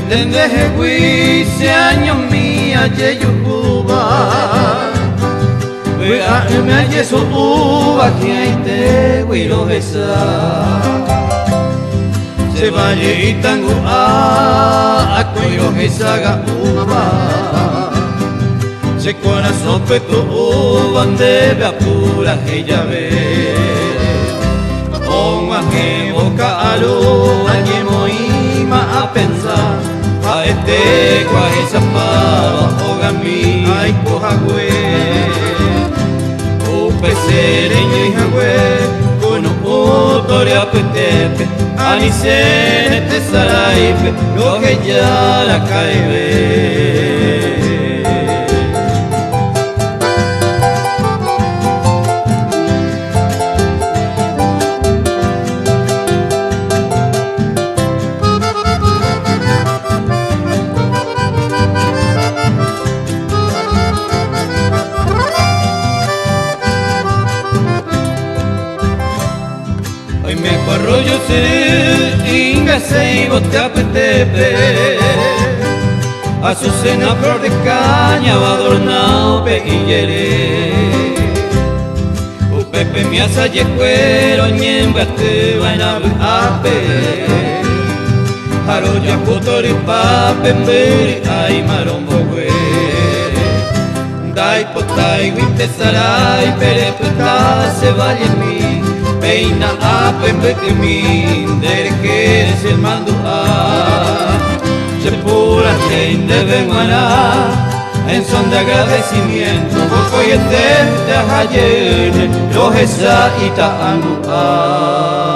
Tendeje se años mía yeyuba Wea me yeso uva gente wiro esa Se vaya y tango a cuiro esa ga uva Se corazón peto uva debe apura ella ve Onga que boca alo añemo ima a pensar a este guay zapado ogami ay cojagüe upe sereño y jagüe con otoria petepe anicene te saraipe lo que ya la cae Arroyo se inga se y bote apetepe Azucena flor de caña va adornado peguillere Upepe mi asa y cuero ñemba te va en ape Arroyo a putori pape mbiri ay marombo güe Dai potai guinte sarai perepeta se vale en mí Peina a pembe que min der que es el mando a Se pura tein de benguana en son de agradecimiento Boco y etente a jayene Los esa ita anu a